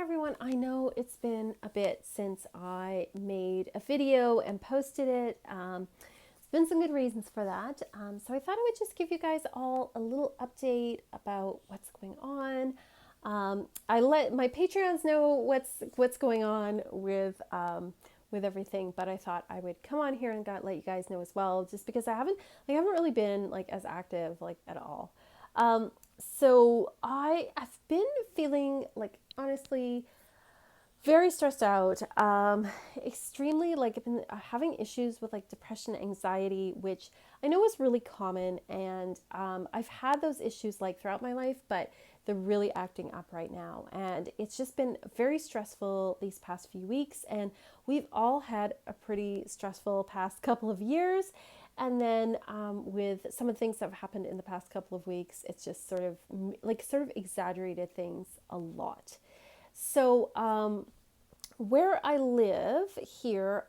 Hi everyone, I know it's been a bit since I made a video and posted it. There's been some good reasons for that. So I thought I would just give you guys all a little update about what's going on. I let my Patreons know what's going on with everything, but I thought I would come on here and let you guys know as well, just because I haven't really been like as active like at all. Um, so I've been feeling like honestly very stressed out, extremely like I've been having issues with like depression, anxiety, which I know is really common, and I've had those issues like throughout my life, but they're really acting up right now, and it's just been very stressful these past few weeks, and we've all had a pretty stressful past couple of years. And then with some of the things that have happened in the past couple of weeks, it's just sort of exaggerated things a lot. So, where I live here,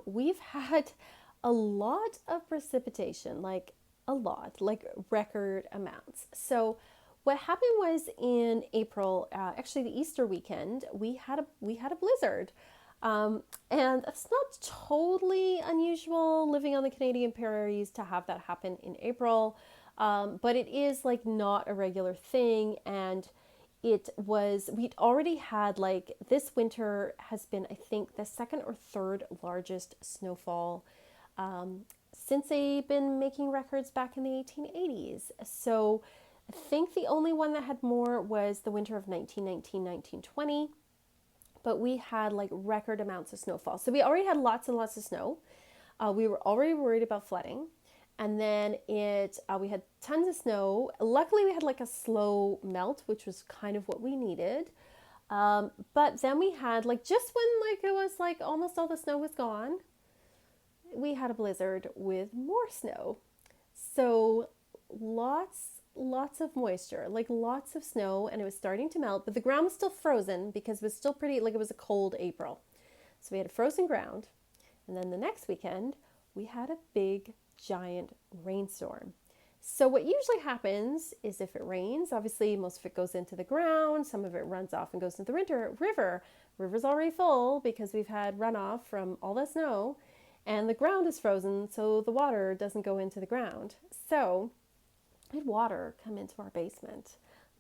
we've had a lot of precipitation, like a lot, like record amounts. So, what happened was in April, actually the Easter weekend, we had a blizzard, and it's not totally unusual living on the Canadian prairies to have that happen in April, but it is like not a regular thing. And we'd already had like this winter has been, I think, the second or third largest snowfall since they've been making records back in the 1880s. So I think the only one that had more was the winter of 1919, 1920, but we had like record amounts of snowfall. So we already had lots and lots of snow. We were already worried about flooding. And then we had tons of snow. Luckily, we had like a slow melt, which was kind of what we needed. But then we had like just when like it was like almost all the snow was gone, we had a blizzard with more snow. So lots of moisture, like lots of snow, and it was starting to melt, but the ground was still frozen because it was still pretty, like it was a cold April. So we had a frozen ground. And then the next weekend, we had a big, giant rainstorm. So what usually happens is if it rains, obviously most of it goes into the ground, some of it runs off and goes into the river. River's already full because we've had runoff from all the snow, and the ground is frozen, so the water doesn't go into the ground. So we had water come into our basement.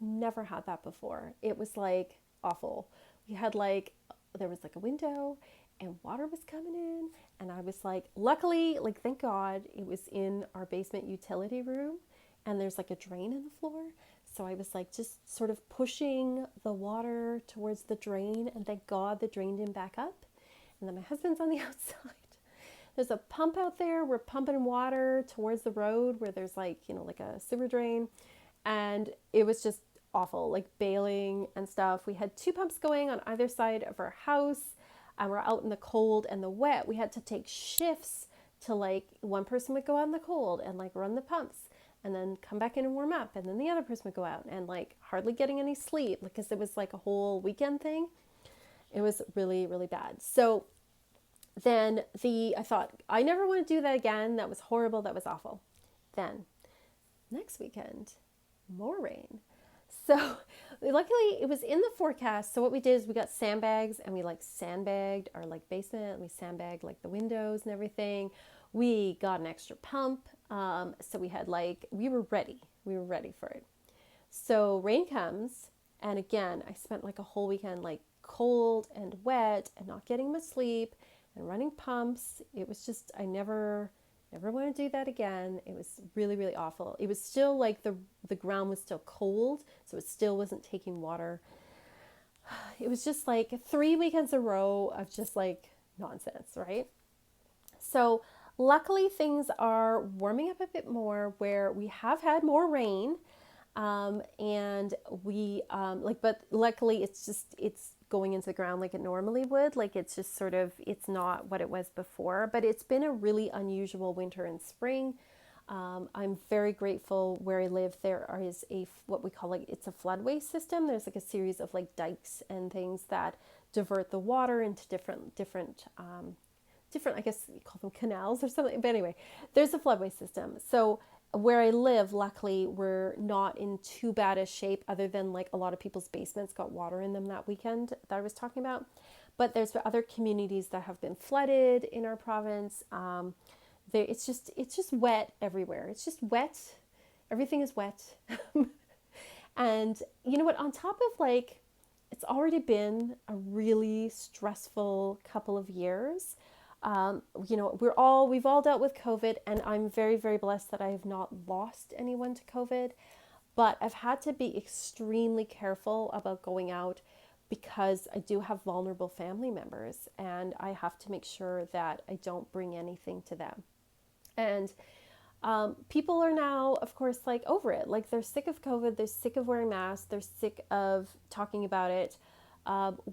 Never had that before. It was like awful. We had like, there was like a window and water was coming in. And I was like, luckily, like, thank God it was in our basement utility room and there's like a drain in the floor. So I was like just sort of pushing the water towards the drain, and thank God the drain didn't back up. And then my husband's on the outside. There's a pump out there. We're pumping water towards the road where there's like, like a sewer drain. And it was just awful, like bailing and stuff. We had two pumps going on either side of our house, and we're out in the cold and the wet. We had to take shifts to like one person would go out in the cold and like run the pumps and then come back in and warm up. And then the other person would go out and like hardly getting any sleep because it was like a whole weekend thing. It was really, really bad. So then I thought, I never want to do that again. That was horrible. That was awful. Then next weekend, more rain. So luckily it was in the forecast. So what we did is we got sandbags and we like sandbagged our like basement. We sandbagged like the windows and everything. We got an extra pump. So we had like, we were ready. We were ready for it. So rain comes. And again, I spent like a whole weekend like cold and wet and not getting much sleep and running pumps. It was just, I never want to do that again. It was really, really awful. It was still like the ground was still cold, so it still wasn't taking water. It was just like 3 weekends in a row of just like nonsense, right? So luckily things are warming up a bit more where we have had more rain. And we but luckily it's going into the ground like it normally would. Like it's just sort of, it's not what it was before, but it's been a really unusual winter and spring. I'm very grateful where I live. There is what we call like, it's a floodway system. There's like a series of like dikes and things that divert the water into different, I guess you call them canals or something. But anyway, there's a floodway system. So where I live, luckily, we're not in too bad a shape, other than like a lot of people's basements got water in them that weekend that I was talking about. But there's other communities that have been flooded in our province. It's just wet everywhere. It's just wet. Everything is wet. And you know what? On top of like, it's already been a really stressful couple of years. We've all dealt with COVID, and I'm very, very blessed that I have not lost anyone to COVID. But I've had to be extremely careful about going out because I do have vulnerable family members, and I have to make sure that I don't bring anything to them. And people are now, of course, like over it. Like they're sick of COVID, they're sick of wearing masks, they're sick of talking about it.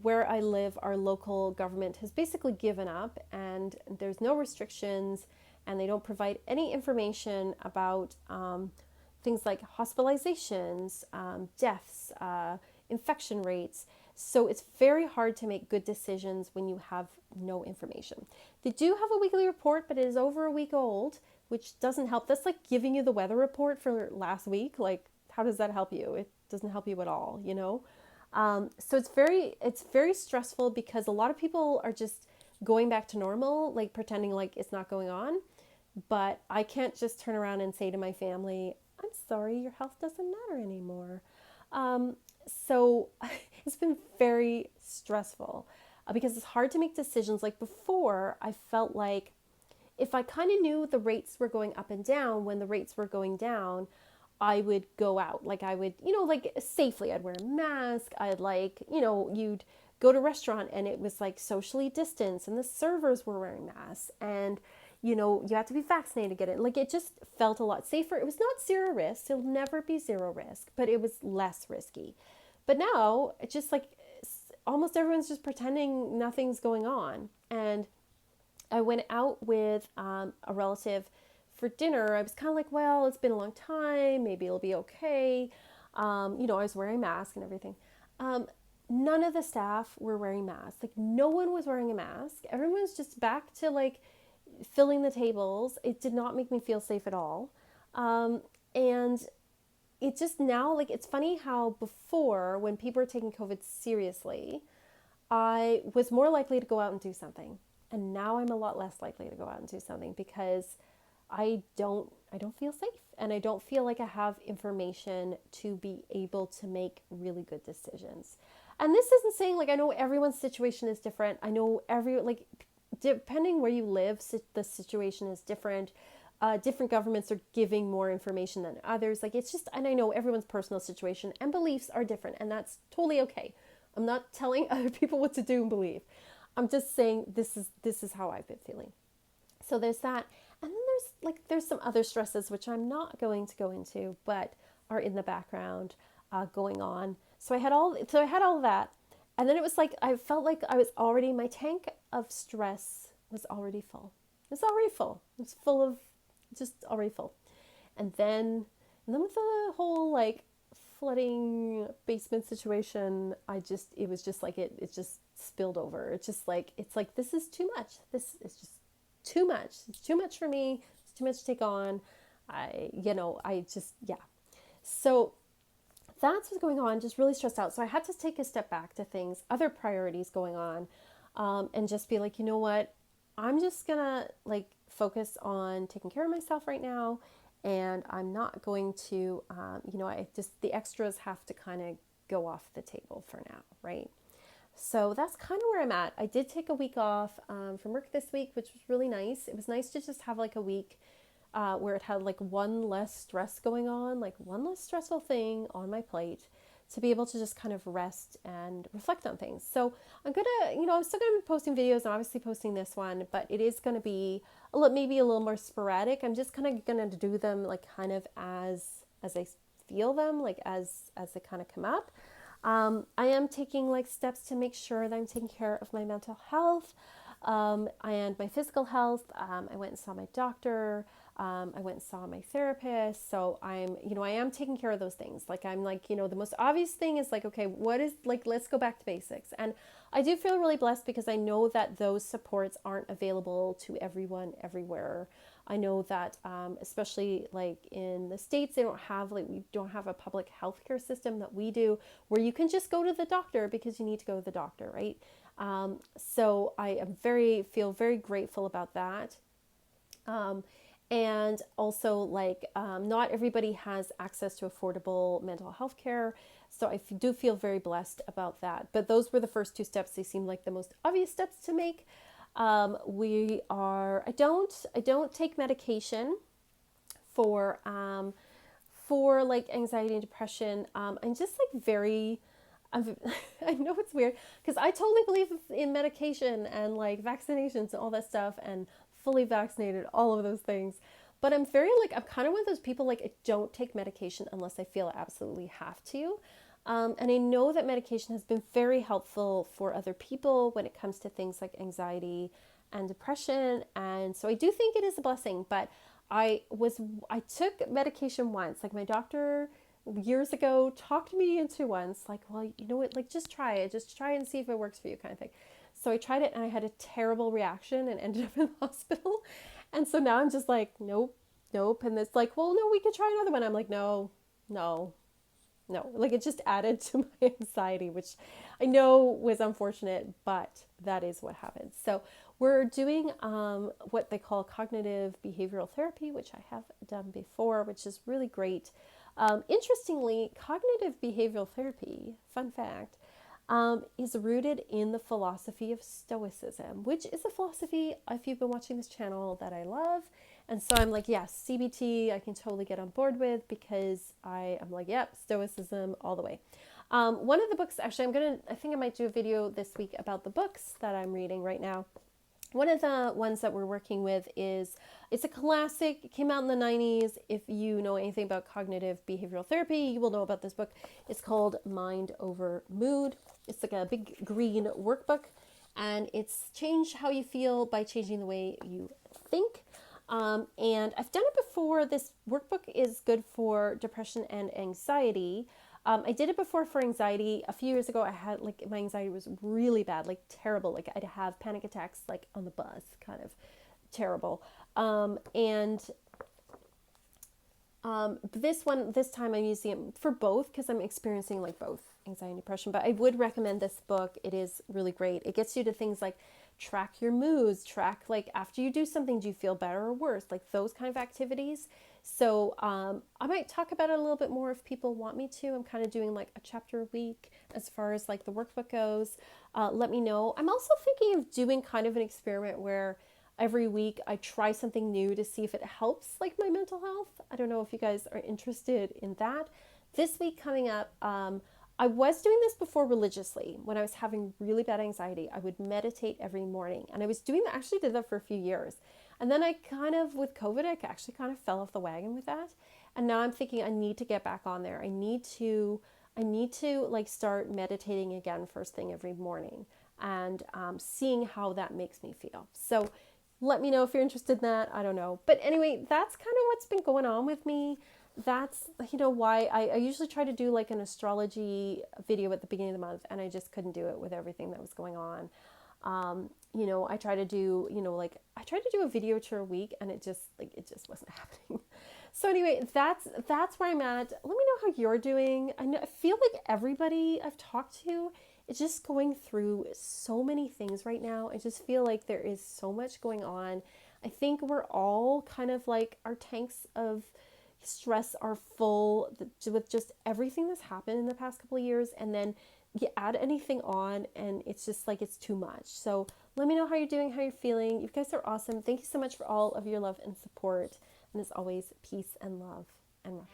Where I live, our local government has basically given up, and there's no restrictions, and they don't provide any information about things like hospitalizations, deaths, infection rates. So it's very hard to make good decisions when you have no information. They do have a weekly report, but it is over a week old, which doesn't help. That's like giving you the weather report for last week. Like, how does that help you? It doesn't help you at all, you know? So it's very stressful because a lot of people are just going back to normal, like pretending like it's not going on. But I can't just turn around and say to my family, I'm sorry, your health doesn't matter anymore. So it's been very stressful because it's hard to make decisions. Like before, I felt like if I kind of knew the rates were going up and down, when the rates were going down, I would go out. Like I would, like safely, I'd wear a mask. I'd like, you'd go to a restaurant and it was like socially distanced and the servers were wearing masks and, you had to be vaccinated to get in. Like it just felt a lot safer. It was not zero risk. It'll never be zero risk, but it was less risky. But now it's just like almost everyone's just pretending nothing's going on. And I went out with a relative for dinner. I was kind of like, well, it's been a long time. Maybe it'll be okay. I was wearing a mask and everything. None of the staff were wearing masks. Like no one was wearing a mask. Everyone was just back to like filling the tables. It did not make me feel safe at all. And it just now, like, it's funny how before, when people were taking COVID seriously, I was more likely to go out and do something. And now I'm a lot less likely to go out and do something because I don't feel safe, and I don't feel like I have information to be able to make really good decisions. And this isn't saying like I know everyone's situation is different. I know depending where you live, the situation is different. Different governments are giving more information than others. Like it's just, and I know everyone's personal situation and beliefs are different, and that's totally okay. I'm not telling other people what to do and believe. I'm just saying this is how I've been feeling. So there's that, and then there's some other stresses which I'm not going to go into, but are in the background going on. So I had all of that, and then it was like I felt like my tank of stress was already full. It's already full. It's full of just already full. And then with the whole like flooding basement situation, it was just like it just spilled over. It's like this is too much. This is just too much. It's too much for me. It's too much to take on. Yeah. So that's what's going on, just really stressed out. So I had to take a step back to things, other priorities going on, and just be like, you know what? I'm just gonna like focus on taking care of myself right now, and I'm not going to, the extras have to kind of go off the table for now, right? So that's kind of where I'm at. I did take a week off from work this week, which was really nice. It was nice to just have like a week where it had like one less stress going on, like one less stressful thing on my plate, to be able to just kind of rest and reflect on things. So I'm still gonna be posting videos and obviously posting this one, but it is gonna be maybe a little more sporadic. I'm just kind of gonna do them like kind of as I feel them, like as they kind of come up. I am taking like steps to make sure that I'm taking care of my mental health and my physical health. I went and saw my doctor. I went and saw my therapist. So I am taking care of those things. Like I'm like, the most obvious thing is like, okay, what is like, let's go back to basics. And I do feel really blessed because I know that those supports aren't available to everyone everywhere. I know that especially like in the States, they don't have like we don't have a public healthcare system that we do where you can just go to the doctor because you need to go to the doctor, right? So I am feel very grateful about that. Um, and also, like, not everybody has access to affordable mental health care. So I do feel very blessed about that. But those were the first two steps. They seemed like the most obvious steps to make. I don't take medication for, like anxiety and depression. I'm just like I know it's weird because I totally believe in medication and like vaccinations and all that stuff and fully vaccinated, all of those things. But I'm kind of one of those people like I don't take medication unless I feel I absolutely have to. And I know that medication has been very helpful for other people when it comes to things like anxiety and depression. And so I do think it is a blessing, but I took medication once, like my doctor years ago talked me into once, like, well, you know what, like just try and see if it works for you kind of thing. So I tried it and I had a terrible reaction and ended up in the hospital. And so now I'm just like, nope, nope. And it's like, well, no, we could try another one. I'm like, no, no, no. Like it just added to my anxiety, which I know was unfortunate, but that is what happened. So we're doing what they call cognitive behavioral therapy, which I have done before, which is really great. Interestingly, cognitive behavioral therapy, fun fact, is rooted in the philosophy of Stoicism, which is a philosophy, if you've been watching this channel, that I love. And so I'm like, yes, CBT, I can totally get on board with because I am like, yep, Stoicism all the way. One of the books, actually, I think I might do a video this week about the books that I'm reading right now. One of the ones that we're working with it's a classic. It came out in the 90s. If you know anything about cognitive behavioral therapy, you will know about this book. It's called Mind Over Mood. It's like a big green workbook, and it's change how you feel by changing the way you think. And I've done it before. This workbook is good for depression and anxiety. I did it before for anxiety. A few years ago, I had like my anxiety was really bad, like terrible. Like I'd have panic attacks like on the bus, kind of terrible. This time I'm using it for both because I'm experiencing like both anxiety and depression. But I would recommend this book. It is really great. It gets you to things like track your moods, track like after you do something, do you feel better or worse? Like those kind of activities. So I might talk about it a little bit more if people want me to. I'm kind of doing like a chapter a week as far as like the workbook goes. Let me know. I'm also thinking of doing kind of an experiment where every week I try something new to see if it helps like my mental health. I don't know if you guys are interested in that. This week coming up, I was doing this before religiously. When I was having really bad anxiety, I would meditate every morning. And I was doing that, actually did that for a few years. And then I kind of, with COVID, I actually kind of fell off the wagon with that. And now I'm thinking I need to get back on there. I need to like start meditating again first thing every morning and seeing how that makes me feel. So let me know if you're interested in that. I don't know. But anyway, that's kind of what's been going on with me. That's, why I usually try to do like an astrology video at the beginning of the month, and I just couldn't do it with everything that was going on. I try to do, I tried to do a video tour a week, and it just wasn't happening. So anyway, that's where I'm at. Let me know how you're doing. I feel like everybody I've talked to is just going through so many things right now. I just feel like there is so much going on. I think we're all kind of like our tanks of stress are full with just everything that's happened in the past couple of years, and then you add anything on and it's just like it's too much. So let me know how you're doing, how you're feeling. You guys are awesome. Thank you so much for all of your love and support, and as always, peace and love and rock.